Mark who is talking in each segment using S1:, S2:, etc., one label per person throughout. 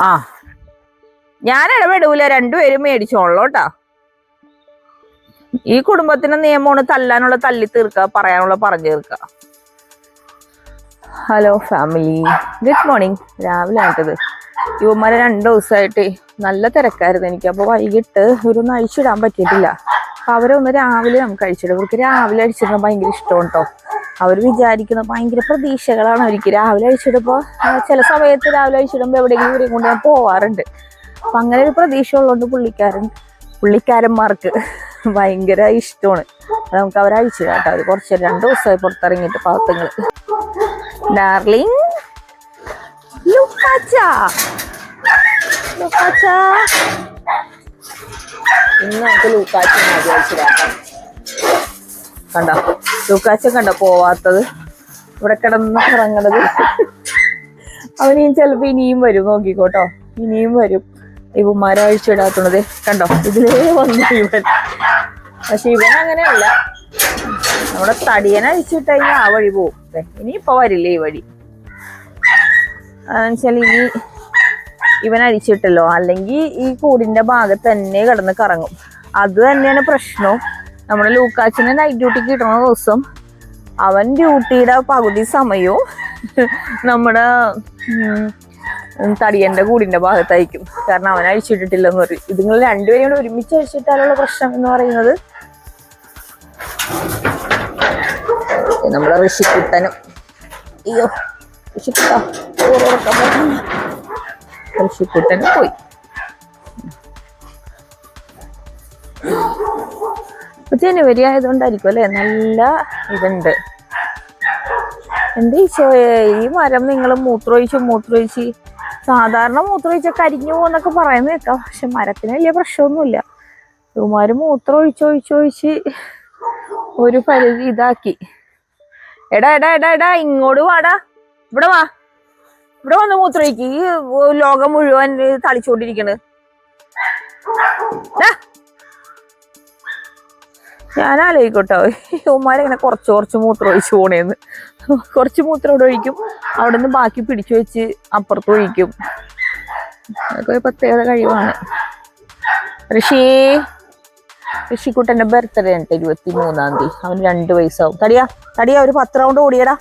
S1: ആ ഞാൻ ഇടപെടൂല, രണ്ടുപേരും മേടിച്ചോളൂട്ടാ. ഈ കുടുംബത്തിന്റെ നിയമമാണ് തല്ലാനുള്ള തല്ലി തീർക്കുക, പറയാനുള്ള പറഞ്ഞു തീർക്കുക. Hello family, good morning. രാവിലെ ആയിട്ടത് ഇവന്മാരെ 2 ദിവസമായിട്ട് നല്ല തിരക്കായിരുന്നു എനിക്ക്. അപ്പോൾ വൈകിട്ട് ഒന്ന് അഴിച്ചിടാൻ പറ്റിയിട്ടില്ല. അപ്പൊ അവരൊന്ന് രാവിലെ നമുക്ക് അഴിച്ചിടും. ഇവർക്ക് രാവിലെ അഴിച്ചിടാൻ ഭയങ്കര ഇഷ്ടമാണ് കേട്ടോ. അവർ വിചാരിക്കുന്ന ഭയങ്കര പ്രതീക്ഷകളാണ് അവർക്ക്. രാവിലെ അഴിച്ചിടുമ്പോൾ ചില സമയത്ത് രാവിലെ അഴിച്ചിടുമ്പോൾ എവിടെയെങ്കിലും ഇവരെയും കൊണ്ട് ഞാൻ പോവാറുണ്ട്. അപ്പൊ അങ്ങനെ ഒരു പ്രതീക്ഷ ഉള്ളതുകൊണ്ട് പുള്ളിക്കാരന്മാർക്ക് ഭയങ്കര ഇഷ്ടമാണ്. നമുക്ക് അവരെ അഴിച്ചിടാം കേട്ടോ. അവർ കുറച്ച് 2 ദിവസമായി പുറത്തിറങ്ങിയിട്ട് പാവത്തങ്ങള്. ഡാർലിംഗ് ലുക്കാച്ചാ, ഇന്ന് നമുക്ക് ലൂക്കാച്ച അഴിച്ചിടാം. കണ്ടോ ലൂക്കാച്ച കണ്ടോ പോവാത്തത്, ഇവിടെ കിടന്ന് ഇറങ്ങണത്. അവനിയും ചിലപ്പോ ഇനിയും വരും, നോക്കിക്കോട്ടോ, ഇനിയും വരും. ഇവന്മാരെ അഴിച്ചിടാത്തുള്ളത് കണ്ടോ, ഇതിലേ വന്നു ഇവൻ. പക്ഷെ ഇവൻ അങ്ങനെയല്ല, നമ്മുടെ തടിയനെ അഴിച്ചിട്ട് കഴിഞ്ഞാൽ ആ വഴി പോവും. ഇനിയിപ്പോ വരില്ലേ ഈ വഴി. എന്നുവെച്ചാൽ ഇനി ഇവൻ അഴിച്ചിട്ടല്ലോ, അല്ലെങ്കിൽ ഈ കൂടിന്റെ ഭാഗത്ത് തന്നെ കിടന്ന് കറങ്ങും. അത് തന്നെയാണ് പ്രശ്നവും. നമ്മുടെ ലൂക്കാച്ചിനെ നൈറ്റ് ഡ്യൂട്ടിക്ക് കിട്ടുന്ന ദിവസം അവൻ ഡ്യൂട്ടിയുടെ പകുതി സമയവും നമ്മുടെ തടിയന്റെ കൂടിന്റെ ഭാഗത്തായിരിക്കും. കാരണം അവൻ അഴിച്ചിട്ടിട്ടില്ലെന്ന് പറയും. ഇതുങ്ങൾ രണ്ടുപേരും കൂടെ ഒരുമിച്ച് അഴിച്ചിട്ടാലുള്ള പ്രശ്നം എന്ന് പറയുന്നത് നമ്മുടെ ഋഷിക്കുട്ടനും. അയ്യോ ഋഷിക്കുട്ടനും പോയി. ജനുവരി ആയതുകൊണ്ടായിരിക്കും അല്ലെ, നല്ല ഇതുണ്ട്. എന്ത് ഈ മരം നിങ്ങൾ മൂത്രമൊഴിച്ച് സാധാരണ മൂത്രമൊഴിച്ച കരിഞ്ഞു പോകുന്നൊക്കെ പറയുന്നത് കേൾക്കാം. പക്ഷെ മരത്തിന് വലിയ പ്രശ്നമൊന്നുമില്ല. ഇവന്മാര് മൂത്രമൊഴിച്ചൊഴിച്ച് ഒരു പരിധി ഇതാക്കി. എടാ ഇങ്ങോട്ട് വാടാ, ഇവിടെ വന്ന് മൂത്രമൊഴിക്ക്. ഈ ലോകം മുഴുവൻ തളിച്ചോണ്ടിരിക്കണ്. ഞാൻ ആലോചിക്കട്ടോ, ഇവന്മാരെങ്ങനെ കുറച്ച് മൂത്രം ഒഴിച്ച് പോണേന്ന്. കുറച്ച് മൂത്രം ഇവിടെ ഒഴിക്കും, അവിടെ നിന്ന് ബാക്കി പിടിച്ചു വെച്ച് അപ്പുറത്ത് ഒഴിക്കും. അതൊക്കെ ഒരു പ്രത്യേകത കഴിവാണ്. ഋഷിക്കുട്ടന്റെ ബർത്ത്ഡേ ഉണ്ട് 23-ാം തീയതി. അവന് 2 വയസ്സാവും. തടിയാ ഒരു 10 റൗണ്ട് ഓടിയടാ.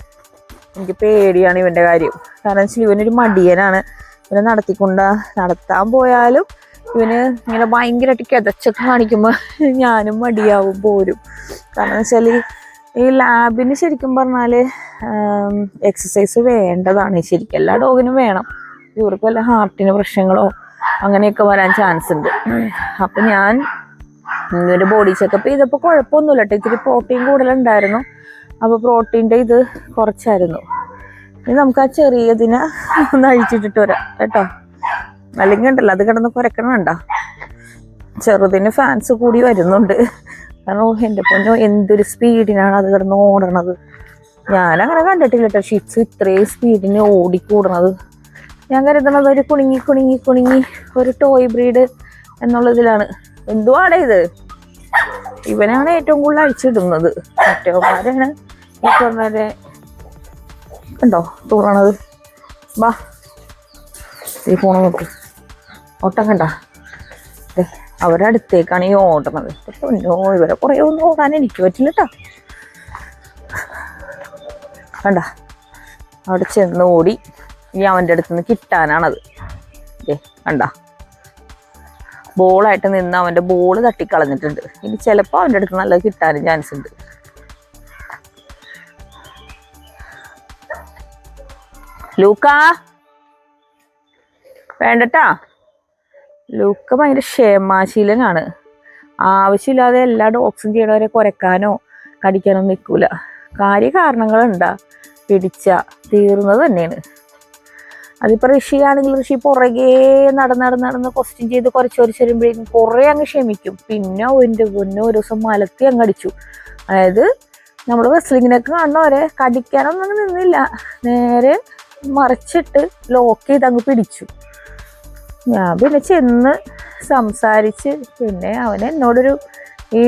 S1: എനിക്ക് പേടിയാണ് ഇവന്റെ കാര്യം. കാരണം ഇവനൊരു മടിയനാണ്. ഇവനെ നടത്താൻ പോയാലും ഇവന് ഇങ്ങനെ ഭയങ്കരമായിട്ട് കിതച്ചൊക്കെ കാണിക്കുമ്പോൾ ഞാനും മടിയാവും പോരും. കാരണം വെച്ചാൽ ഈ ലാബിന് ശരിക്കും പറഞ്ഞാല് എക്സസൈസ് വേണ്ടതാണ് ശരിക്കും. എല്ലാ ഡോഗിനും വേണം. ഇവർക്ക് വല്ല ഹാർട്ടിന് പ്രശ്നങ്ങളോ അങ്ങനെയൊക്കെ വരാൻ ചാൻസ് ഉണ്ട്. അപ്പൊ ഞാൻ ഇവന്റെ ബോഡി ചെക്കപ്പ് ചെയ്തപ്പോൾ കുഴപ്പമൊന്നുമില്ല കേട്ടോ. ഇത്തിരി പ്രോട്ടീൻ കൂടുതലുണ്ടായിരുന്നു. അപ്പൊ പ്രോട്ടീൻ്റെ ഇത് കുറച്ചായിരുന്നു. ഇനി നമുക്ക് ആ ചെറിയതിനെ ഒന്ന് അഴിച്ചിട്ടിട്ട് വരാം കേട്ടോ. അല്ലെങ്കിൽ ഉണ്ടല്ലോ അത് കിടന്ന് കുരക്കണണ്ട. ചെറുതിന് ഫാൻസ് കൂടി വരുന്നുണ്ട്. കാരണം എൻ്റെ പൊന്നോ എന്തൊരു സ്പീഡിനാണ് അത് കിടന്ന് ഓടണത്. ഞാനങ്ങനെ കണ്ടിട്ടില്ല കേട്ടോ ഷിറ്റ്സ് ഇത്രയും സ്പീഡിന് ഓടിക്കൂടണത്. ഞാൻ കരുതണത് ഒരു കുണുങ്ങി ഒരു ടോയ് ബ്രീഡ് എന്നുള്ളതിലാണ്. എന്തുവാണ് ഇത്? ഇവനാണ് ഏറ്റവും കൂടുതൽ അഴിച്ചിടുന്നത്. മറ്റവന്മാരാണ് ഈ പറഞ്ഞ കണ്ടോ തൂറണത്. വാ ഈ ഫോണ് നോക്ക്, ഓട്ടം കണ്ട. അവരുടെ അടുത്തേക്കാണ് ഈ ഓടണത്. ഇവരെ കുറേ ഒന്നും ഓടാൻ എനിക്ക് പറ്റില്ല കേട്ടോ. കണ്ട അവിടെ ചെന്ന് ഓടി. ഇനി അവൻ്റെ അടുത്ത് നിന്ന് കിട്ടാനാണത്. കണ്ട ബോളായിട്ട് നിന്ന് അവൻ്റെ ബോള് തട്ടിക്കളഞ്ഞിട്ടുണ്ട്. ഇനി ചിലപ്പോൾ അവൻ്റെ അടുത്ത് നല്ലത് കിട്ടാനും ചാൻസ് ഉണ്ട്. ലൂക്കാ വേണ്ടട്ടാ. ലൂക്ക ഭയങ്കര ക്ഷമാശീലനാണ്. ആവശ്യമില്ലാതെ എല്ലാ ഡോഗ്സും ചെയ്യണവരെ കുരക്കാനോ കടിക്കാനോ നിൽക്കൂല. കാര്യകാരണങ്ങളുണ്ടാ പിടിച്ച തീർന്നത് തന്നെയാണ്. അതിപ്പോൾ ഋഷിയാണെങ്കിൽ ഋഷി പുറകെ നടന്ന് ക്വസ്റ്റ്യൻ ചെയ്ത് കുറച്ച് വരുമ്പോഴേക്കും കുറേ അങ്ങ് ക്ഷമിക്കും. പിന്നെ ഒരു ദിവസം മലത്തി അങ്ങ് അടിച്ചു. അതായത് നമ്മൾ റെസ്ലിങ്ങിനൊക്കെ കാണുന്നവരെ കടിക്കാനൊന്നും നിന്നില്ല, നേരെ മറിച്ചിട്ട് ലോക്ക് ചെയ്ത് അങ്ങ് പിടിച്ചു. ഞാൻ പിന്നെ ചെന്ന് സംസാരിച്ച്, പിന്നെ അവൻ എന്നോടൊരു ഈ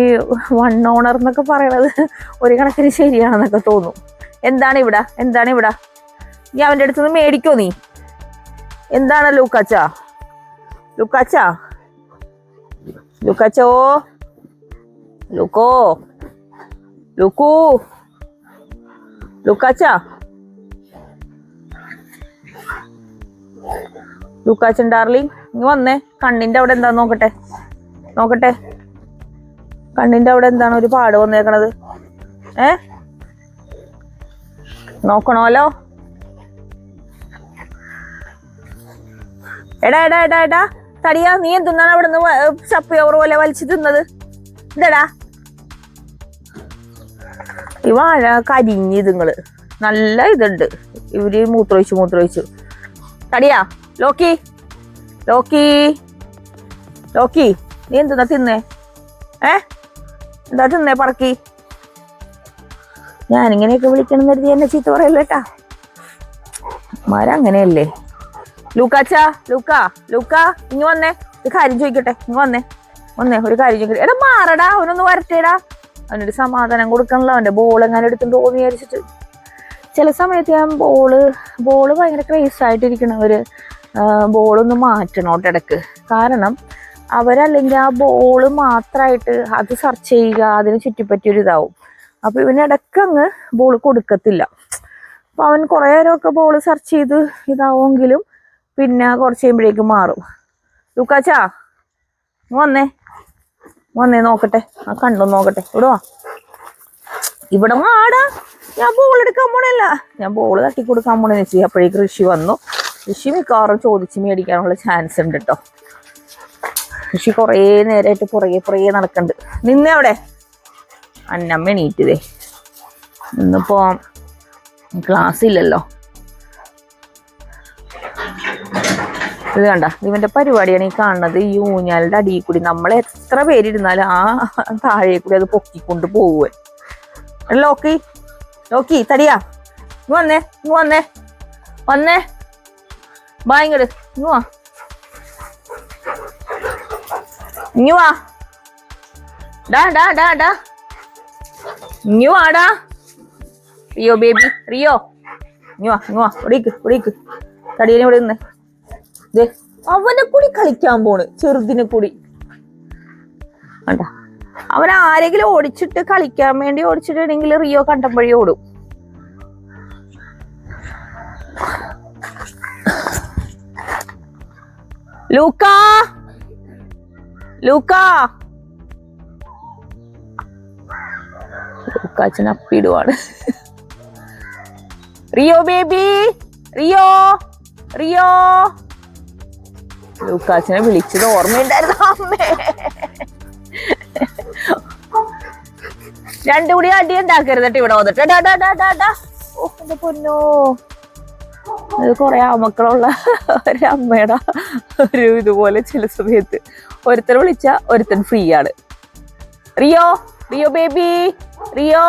S1: 1 ഓണർ എന്നൊക്കെ പറയണത് ഒരു കണക്കിന് ശരിയാണെന്നൊക്കെ തോന്നും. എന്താണ് ഇവിടെ നീ അവൻ്റെ അടുത്ത് നിന്ന് മേടിക്കോ? നീ എന്താണ് ലൂക്കാച്ച? ലൂക്കാച്ച, ലൂക്കാച്ചോ, ലൂക്കോ, ലൂക്കൂ, ലൂക്കാച്ച, ലൂക്കാച്ചൻ ഡാർലിങ് ഇങ്ങ് വന്നേ. കണ്ണിന്റെ അവിടെ എന്താ നോക്കട്ടെ, നോക്കട്ടെ. കണ്ണിന്റെ അവിടെ എന്താണ് ഒരു പാട് വന്നേക്കണത്? നോക്കണോലോ. എടാ എടാ എടാ എടാ തടിയാ, നീ എന്തിനാണ് അവിടെ നിന്ന് ചപ്പയോർ പോലെ വലിച്ചു തിന്നത്? ഇതെടാ ഈ വാഴ കരിഞ്ഞ് ഇതുങ്ങള് നല്ല ഇതുണ്ട്. ഇവര് മൂത്രമൊഴിച്ചു. തടിയാ, ലോക്കി, ലോക്കി, ലോക്കി, നീ എന്തിനാ തിന്നേ? എന്താ തിന്നേ പറക്കി? ഞാനിങ്ങനെയൊക്കെ വിളിക്കണം കരുതി എന്നെ ചീത്ത പറയല്ലേട്ടാ. അങ്ങനെയല്ലേ. ലൂക്കാച്ച, ലൂക്ക ഇങ്ങ് വന്നേ, ഒരു കാര്യം ചോദിക്കട്ടെ. ഇങ്ങ് വന്നേ, ഒരു കാര്യം ചോദിക്കട്ടെ. എടാ മാറടാ, അവനൊന്ന് വരട്ടേടാ. അവനൊരു സമാധാനം കൊടുക്കണല്ലോ. അവന്റെ ബോൾ എങ്ങനെ എടുത്തിട്ട് തോന്നി വിചാരിച്ചിട്ട്. ചില സമയത്ത് ഞാൻ ബോള് ഭയങ്കര ക്രേസ് ആയിട്ടിരിക്കണവര് ബോളൊന്ന് മാറ്റണോട്ട് ഇടക്ക്. കാരണം അവരല്ലെങ്കിൽ ആ ബോള് മാത്രമായിട്ട് അത് സെർച്ച് ചെയ്യുക, അതിന് ചുറ്റിപ്പറ്റിയൊരു ഇതാവും. അപ്പൊ ഇവനിടക്ക് അങ്ങ് ബോള് കൊടുക്കത്തില്ല. അപ്പൊ അവൻ കുറെ നേരമൊക്കെ ബോള് സെർച്ച് ചെയ്ത് ഇതാവുമെങ്കിലും പിന്നെ കുറച്ച് കഴിയുമ്പോഴേക്കും മാറും. ലൂക്കാച്ചാ വന്നേ നോക്കട്ടെ, ആ കണ്ടു നോക്കട്ടെ. ഇവിടെ ആടാ. ഞാൻ ബോൾ എടുക്കാൻ പോണല്ല, ഞാൻ ബോള് തട്ടി കൊടുക്കാൻ പോണെന്ന് വെച്ചു. അപ്പോഴേക്ക് ഋഷി വന്നു. ഋഷി മിക്കവാറും ചോദിച്ച് മേടിക്കാനുള്ള ചാൻസ് ഉണ്ട് കേട്ടോ. ഋഷി കുറേ നേരമായിട്ട് പുറകെ നടക്കണ്ട്. നിന്നേ അവിടെ. അന്നമ്മ എണീറ്റതേ. ഇന്നിപ്പോ ക്ലാസ് ഇല്ലല്ലോ. ഇത് കണ്ട, ഇവന്റെ പരിപാടിയാണ് ഈ കാണുന്നത്. ഈ ഊഞ്ഞാലിന്റെ അടിയിൽ കൂടി നമ്മൾ എത്ര പേരിരുന്നാലും ആ താഴെ കൂടി അത് പൊക്കിക്കൊണ്ട് പോവുക. ലോക്കി തടിയാ, ഇങ്ങ് വന്നേ ബായിങ്ങട് ഇങ്ങ് വാ ഡാ ഇങ്ങ് വാടാ. റിയോ ബേബി, റിയോ ഇങ്ങ് വാ ഒടിക്ക് തടിയനെ ഇവിടെ നിന്ന്. അവനെ കൂടി കളിക്കാൻ പോണ്, ചെറുതിനെ കൂടി കണ്ട. അവൻ ആരെങ്കിലും ഓടിച്ചിട്ട് കളിക്കാൻ വേണ്ടി ഓടിച്ചിട്ടുണ്ടെങ്കിൽ റിയോ കണ്ടപ്പോഴേ ഓടും. ലൂക്കാ ലൂക്കാച്ചൻ അപ്പിടുവാണ്. റിയോ ബേബി, റിയോ ലൂക്കാച്ചനെ വിളിച്ചത് ഓർമ്മയുണ്ടായിരുന്നു. അമ്മേ രണ്ടും കൂടി അടി ഉണ്ടാക്കരുതട്ടെ ഇവിടെ വന്നിട്ട്. ഓ എന്റെ പൊന്നോ, അത് കുറെ ആമക്കളുള്ള ഒരമ്മയുടെ ഒരു ഇതുപോലെ ചില സമയത്ത് ഒരുത്തൻ വിളിച്ച ഒരുത്തൻ ഫ്രീ ആണ്. Rio baby, Rio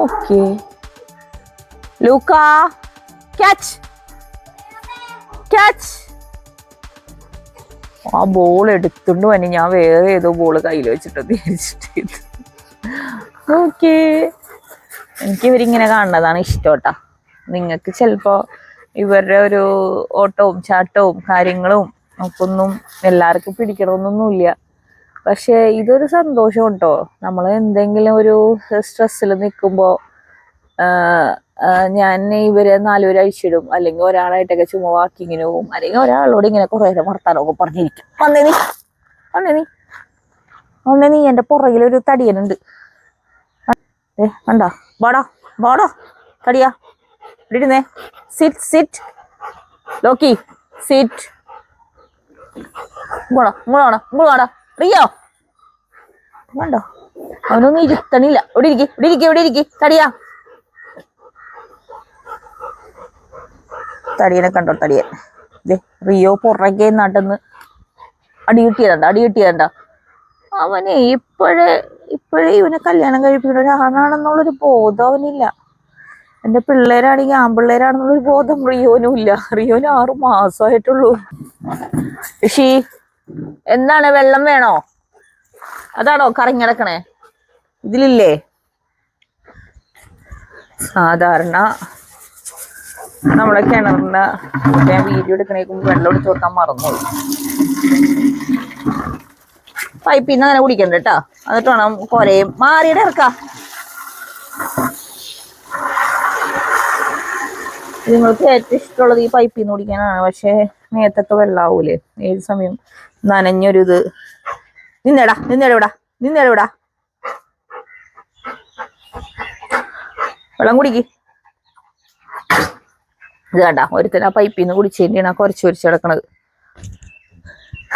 S1: okay. Luca catch. ആ ബോൾ എടുത്തുകൊണ്ട് തന്നെ ഞാൻ വേറെ ഏതോ ബോള് കയ്യിൽ വെച്ചിട്ട് തിരിച്ചിട്ട്. ഓക്കെ, എനിക്ക് ഇവരിങ്ങനെ കാണുന്നതാണ് ഇഷ്ടോട്ടാ. നിങ്ങൾക്ക് ചിലപ്പോ ഇവരുടെ ഒരു ഓട്ടവും ചാട്ടവും കാര്യങ്ങളും ഒക്കൊന്നും എല്ലാവർക്കും പിടിക്കണമെന്നൊന്നുമില്ല. പക്ഷെ ഇതൊരു സന്തോഷം കേട്ടോ. നമ്മൾ എന്തെങ്കിലും ഒരു സ്ട്രെസ്സിൽ നിൽക്കുമ്പോൾ ഞാൻ ഇവരെ 4 പേര് അഴിച്ചിടും, അല്ലെങ്കിൽ ഒരാളായിട്ടൊക്കെ ചുമ്മാ വാക്കിങ്ങിന് പോവും, അല്ലെങ്കിൽ ഒരാളോട് ഇങ്ങനെ കുറേ നേരം വർത്താനമൊക്കെ പറഞ്ഞിരിക്കും. വന്നേ നീ എൻ്റെ പുറകിലൊരു തടിയനുണ്ട് കണ്ടോ. ബാടോ തടിയാ, ഇടിരുന്നേ. Sit Lockie, sit. ഇങ്ങോട്ടാ റിയോ. കണ്ടോ, അവനൊന്നും ഇരുത്തണില്ല. ഇവിടെ ഇരിക്കി തടിയാ. തടിയനെ കണ്ടോ, തടിയൻ. റിയോ പുറകെ നടന്ന് അടി കിട്ടിയതണ്ട. അവനെ ഇപ്പോഴേ ഇവനെ കല്യാണം കഴിപ്പിക്കുന്ന ഒരാളാണെന്നുള്ളൊരു ബോധം അവനില്ല. എന്റെ പിള്ളേരാണെങ്കിൽ ആൺപിള്ളേരാണെന്നുള്ളൊരു ബോധം റിയോനും ഇല്ല. റിയോന് 6 മാസമായിട്ടുള്ളൂ. ഋഷി എന്താണ്, വെള്ളം വേണോ? അതാണോ കറങ്ങി നടക്കണേ? ഇതിലില്ലേ? സാധാരണ നമ്മളെ കിണറിന്റെ ഞാൻ വീഡിയോ എടുക്കണേക്കും വെള്ളം എടുത്ത് കൊടുക്കാൻ മറന്നു. പൈപ്പിൽ നിന്ന് അങ്ങനെ കുടിക്കണ്ട കേട്ടോ. എന്നിട്ട് വേണം കൊരയും മാറിയുടെ ഇറക്കാം. നിങ്ങൾക്ക് ഏറ്റവും ഇഷ്ടമുള്ളത് ഈ പൈപ്പിൽ നിന്ന് കുടിക്കാനാണ്. പക്ഷെ മേത്തൊക്കെ വെള്ളാവൂലേ ഏത് സമയം നനഞ്ഞൊരിത്. നിന്നേടാ വെള്ളം കുടിക്ക്. ഇത് കണ്ട ഒരുത്തന ആ പൈപ്പിൽ നിന്ന് കുടിച്ചേണ്ടിയാണ് കുറച്ച് കുരിച്ച് കിടക്കണത്.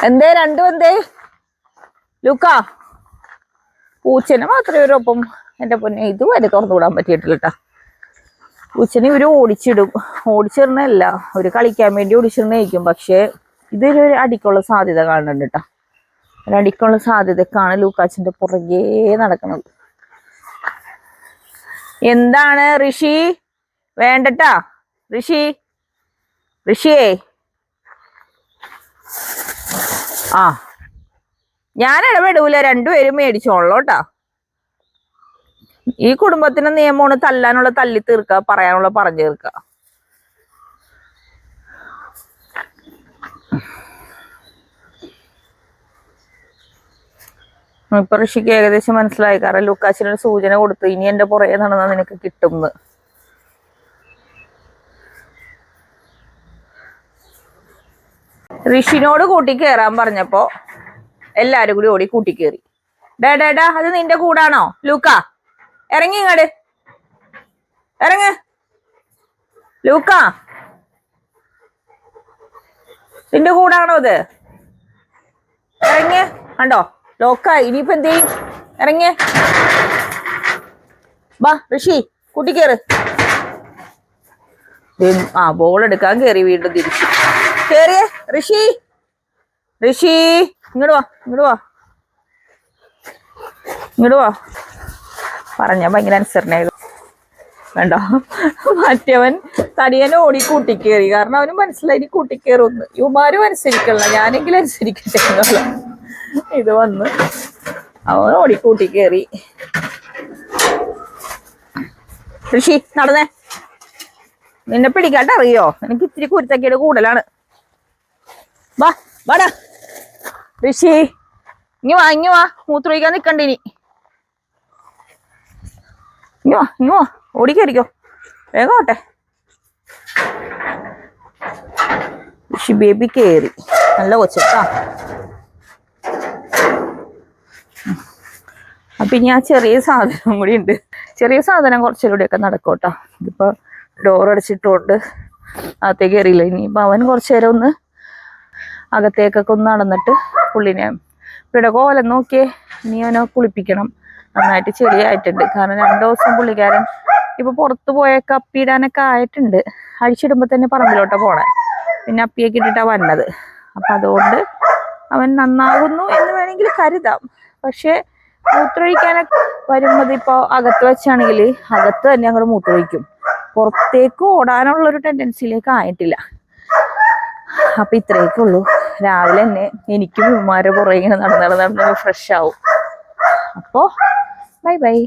S1: എന്തേ ലൂക്ക പൂച്ചനെ മാത്രമേ ഒരു ഒപ്പം എന്റെ പൊന്നെ ഇതുവരെ തുറന്നു വിടാൻ പറ്റിയിട്ടില്ല കേട്ടാ. പൂച്ചനെ ഇവര് ഓടിച്ചിരുന്നല്ല ഒരു കളിക്കാൻ വേണ്ടി ഓടിച്ചിരുന്നേക്കും. പക്ഷെ ഇതൊരു അടിക്കുള്ള സാധ്യത കാണുന്നുണ്ട് കേട്ടാ. ഒരു അടിക്കുള്ള സാധ്യതക്കാണ് ലൂക്കാച്ചിന്റെ പുറകെ നടക്കുന്നത്. എന്താണ് ഋഷി വേണ്ടട്ടാ? ഋഷിയേ ആ ഞാൻ ഇടപെടൂല, രണ്ടുപേരും മേടിച്ചോളൂട്ടാ. ഈ കുടുംബത്തിന്റെ നിയമമാണ് തല്ലാനുള്ള തല്ലി തീർക്കുക, പറയാനുള്ള പറഞ്ഞു തീർക്കുക. ഇപ്പൊ ഋഷിക്ക് ഏകദേശം മനസ്സിലായി. കാരണം ലൂക്കാച്ചിനൊരു സൂചന കൊടുത്തു, ഇനി എന്റെ പുറകെ നടന്നാൽ നിനക്ക് കിട്ടും. ഋഷിനോട് കൂട്ടി കയറാൻ പറഞ്ഞപ്പോ എല്ലാരും കൂടി ഓടി കൂട്ടി കയറി. ഡേടാ അത് നിന്റെ കൂടാണോ ലൂക്ക? ഇറങ്ങി ഇങ്ങട് ഇറങ്ങ് ലൂക്ക, നിന്റെ കൂടാണോ ഇത്? ഇറങ്ങ്. കണ്ടോ ലോക്ക, ഇനിയിപ്പോ എന്ത് ചെയ്യും? ഇറങ്ങ് ബാ ഋഷി കൂട്ടിക്കേറ്. ആ ബോൾ എടുക്കാൻ കേറി വീണ്ടും തിരിച്ചു കേറിയേ. ഋഷി ഇങ്ങോട്ട് വാ. പറഞ്ഞ ഭയങ്കര അനുസരണയായിരുന്നു. വേണ്ടോ മറ്റവൻ തടിയനെ ഓടി കൂട്ടിക്കേറി. കാരണം അവന് മനസ്സിലായി ഇനി കൂട്ടിക്കേറുന്ന്. യുമാരും അനുസരിക്കല്ല, ഞാനെങ്കിലും അനുസരിക്കട്ടെ എന്നുള്ള ഇത് വന്ന് അവൻ ഓടി കൂട്ടിക്കേറി. ഋഷി നടന്നേ, നിന്നെ പിടിക്കാട്ടറിയോ? എനിക്ക് ഇത്തിരി കുരുത്തക്കേട് കൂടുതലാണ്. വാടാ ഋഷി, ഇങ്ങ് വാ മൂത്രമൊഴിക്കാൻ നിക്കണ്ടിനി. ഇങ്ങ് വാ ഓടിക്കേറിക്കോ, വേഗം ഓട്ടെ. ഋഷി ബേബി കേറി, നല്ല കൊച്ചാ. അപ്പൊ ഇനി ആ ചെറിയ സാധനം കൂടി ഉണ്ട്. ചെറിയ സാധനം കുറച്ചുകൂടിയൊക്കെ നടക്കോട്ടോ. ഇതിപ്പോ ഡോർ അടച്ചിട്ടുകൊണ്ട് അകത്തേക്ക് കയറിയില്ല. ഇനിയിപ്പോ അവൻ കുറച്ചു നേരം ഒന്ന് അകത്തേക്കൊക്കെ ഒന്ന് നടന്നിട്ട് പുള്ളിനെ ഇവിടെ കോലം നോക്കിയേ. ഇനി അവനെ കുളിപ്പിക്കണം. നന്നായിട്ട് ചെളിയായിട്ടുണ്ട്. കാരണം 2 ദിവസം പുള്ളിക്കാരൻ ഇപ്പൊ പുറത്തു പോയൊക്കെ അപ്പിയിടാനൊക്കെ ആയിട്ടുണ്ട്. അഴിച്ചിടുമ്പോ തന്നെ പറമ്പിലോട്ട് പോണേ, പിന്നെ അപ്പിയൊക്കെ ഇട്ടിട്ടാ വന്നത്. അപ്പൊ അതുകൊണ്ട് അവൻ നന്നാകുന്നു എന്ന് വേണമെങ്കിൽ കരുതാം. പക്ഷെ മൂത്രമൊഴിക്കാനൊക്കെ വരുന്നത് ഇപ്പൊ അകത്ത് വെച്ചാണെങ്കിൽ അകത്ത് തന്നെ അങ്ങോട്ട് മൂത്രമൊഴിക്കും. പുറത്തേക്ക് ഓടാനുള്ളൊരു ടെൻഡൻസിയിലേക്ക് ആയിട്ടില്ല. അപ്പൊ ഇത്രയൊക്കെ ഉള്ളൂ. രാവിലെ തന്നെ എനിക്കും ഉമ്മാരെ പുറകെ ഇങ്ങനെ നടന്ന് ഫ്രഷ് ആവും. അപ്പോ ബൈ.